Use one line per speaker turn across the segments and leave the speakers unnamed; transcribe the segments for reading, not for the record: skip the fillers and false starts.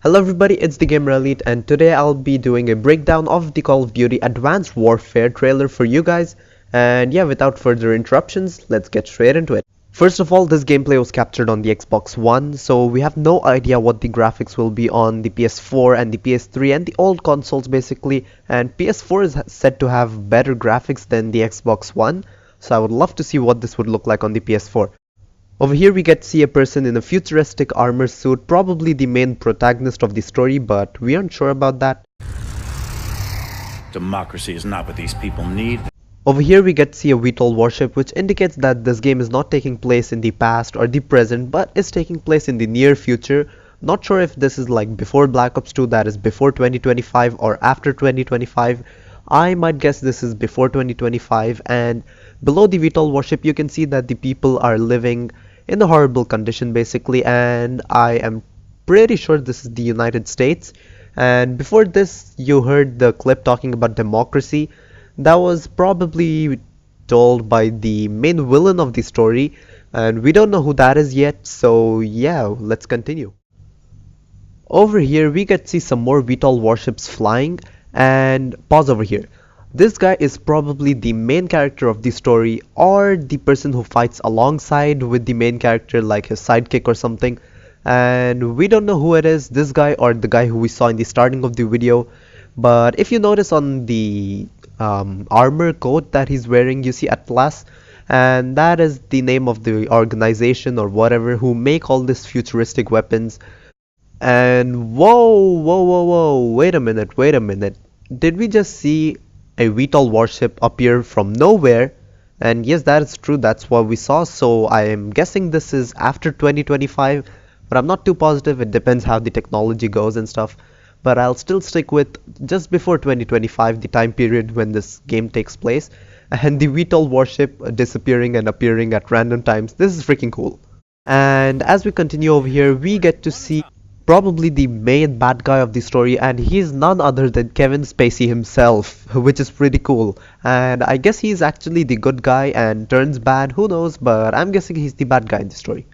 Hello everybody, it's the Gamer Elite, and today I'll be doing a breakdown of the Call of Duty Advanced Warfare trailer for you guys. And yeah, without further interruptions, let's get straight into it. First of all, this gameplay was captured on the Xbox One, so we have no idea what the graphics will be on the PS4 and the PS3 and the old consoles basically. And PS4 is said to have better graphics than the Xbox One, so I would love to see what this would look like on the PS4. Over here we get to see a person in a futuristic armor suit, probably the main protagonist of the story, but we aren't sure about that.
Democracy is not what these people need.
Over here we get to see a VTOL warship, which indicates that this game is not taking place in the past or the present, but is taking place in the near future. Not sure if this is like before Black Ops 2, that is before 2025, or after 2025. I might guess this is before 2025, and below the VTOL warship you can see that the people are living in a horrible condition basically, and I am pretty sure this is the United States. And before this you heard the clip talking about democracy. That was probably told by the main villain of the story, and we don't know who that is yet, so yeah, let's continue. Over here we get to see some more VTOL warships flying, and pause over here. This guy is probably the main character of the story, or the person who fights alongside with the main character, like his sidekick or something. And we don't know who it is, this guy or the guy who we saw in the starting of the video. But if you notice on the armor coat that he's wearing, you see Atlas, and that is the name of the organization or whatever who make all these futuristic weapons. And whoa, wait a minute. Did we just see a VTOL warship appear from nowhere? And yes, that is true, that's what we saw, so I am guessing this is after 2025, but I'm not too positive, it depends how the technology goes and stuff. But I'll still stick with just before 2025, the time period when this game takes place, and the VTOL warship disappearing and appearing at random times. This is freaking cool. And as we continue over here, we get to see probably the main bad guy of the story, and he's none other than Kevin Spacey himself, which is pretty cool. And I guess he's actually the good guy and turns bad, who knows, but I'm guessing he's the bad guy in the story.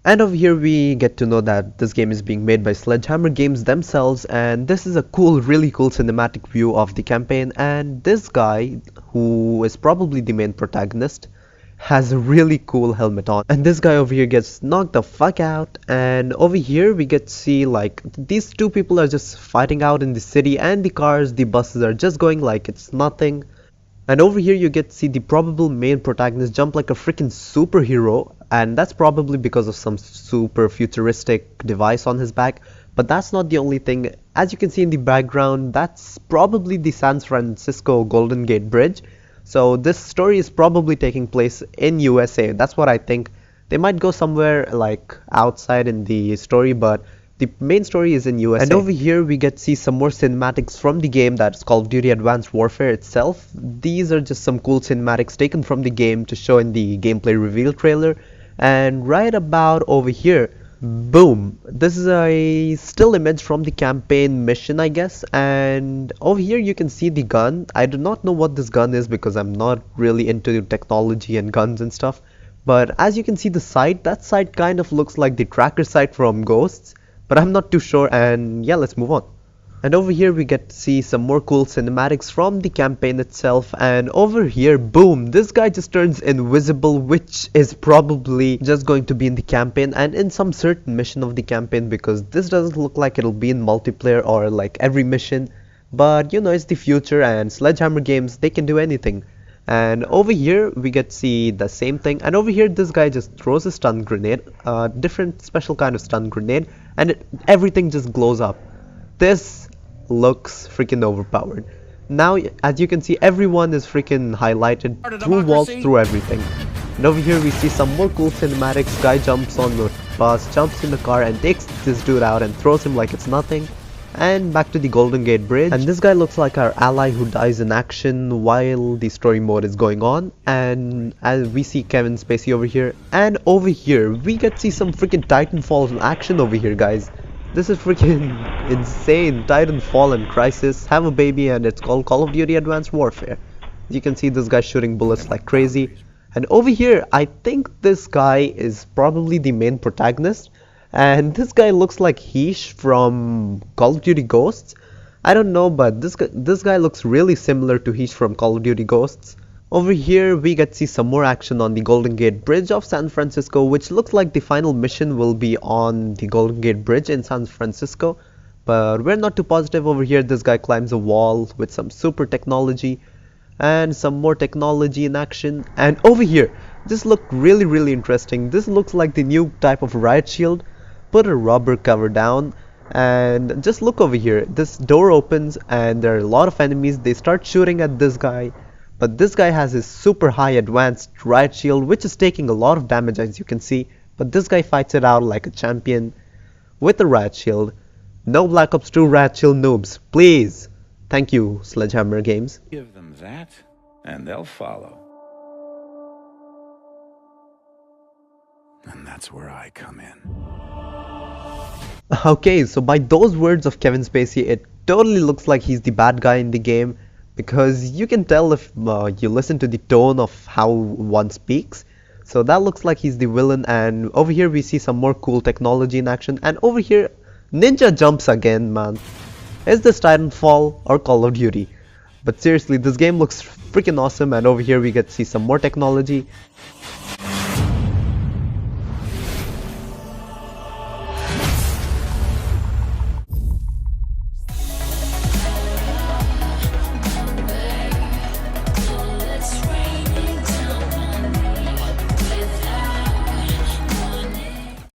And over here we get to know that this game is being made by Sledgehammer Games themselves, and this is a really cool cinematic view of the campaign. And this guy, who is probably the main protagonist, has a really cool helmet on, and this guy over here gets knocked the fuck out. And over here we get to see like these two people are just fighting out in the city, and the cars, the buses are just going like it's nothing. And over here you get to see the probable main protagonist jump like a freaking superhero, and that's probably because of some super futuristic device on his back. But that's not the only thing. As you can see in the background, that's probably the San Francisco Golden Gate Bridge. So this story is probably taking place in USA. That's what I think. They might go somewhere like outside in the story, but the main story is in USA. And over here we get to see some more cinematics from the game, that's Call of Duty Advanced Warfare itself. These are just some cool cinematics taken from the game to show in the gameplay reveal trailer. And right about over here, boom, this is a still image from the campaign mission, I guess. And over here you can see the gun. I do not know what this gun is because I'm not really into technology and guns and stuff, but as you can see the sight, that sight kind of looks like the tracker sight from Ghosts, but I'm not too sure. And yeah, let's move on. And over here we get to see some more cool cinematics from the campaign itself. And over here, boom, this guy just turns invisible, which is probably just going to be in the campaign and in some certain mission of the campaign, because this doesn't look like it'll be in multiplayer or like every mission. But you know, it's the future, and Sledgehammer Games, they can do anything. And over here we get to see the same thing, and over here this guy just throws a stun grenade, a different special kind of stun grenade, and everything just glows up. This looks freaking overpowered. Now as you can see, everyone is freaking highlighted through walls, through everything. And over here we see some more cool cinematics. Guy jumps on the bus, jumps in the car and takes this dude out and throws him like it's nothing. And back to the Golden Gate Bridge, and this guy looks like our ally who dies in action while the story mode is going on. And as we see Kevin Spacey over here, and over here we get to see some freaking Titanfall in action over here, guys. This is freaking insane. Titanfall and Crisis have a baby, and it's called Call of Duty Advanced Warfare. You can see this guy shooting bullets like crazy. And over here I think this guy is probably the main protagonist, And this guy looks like Heesh from Call of Duty Ghosts. I don't know, but this guy looks really similar to Heesh from Call of Duty Ghosts. Over here we get to see some more action on the Golden Gate Bridge of San Francisco, which looks like the final mission will be on the Golden Gate Bridge in San Francisco. But we're not too positive. Over here this guy climbs a wall with some super technology and some more technology in action. And over here, this looked really interesting. This looks like the new type of riot shield. Put a rubber cover down and just look over here. This door opens and there are a lot of enemies. They start shooting at this guy. But this guy has his super high advanced riot shield, which is taking a lot of damage as you can see. But this guy fights it out like a champion with a riot shield. No Black Ops 2 riot shield noobs, please. Thank you, Sledgehammer Games.
Give them that, and they'll follow. And that's where I come in.
Okay, so by those words of Kevin Spacey, it totally looks like he's the bad guy in the game. Because you can tell if you listen to the tone of how one speaks. So that looks like he's the villain, and over here we see some more cool technology in action. And over here, Ninja jumps again, man. Is this Titanfall or Call of Duty? But seriously, this game looks freaking awesome, and over here we get to see some more technology.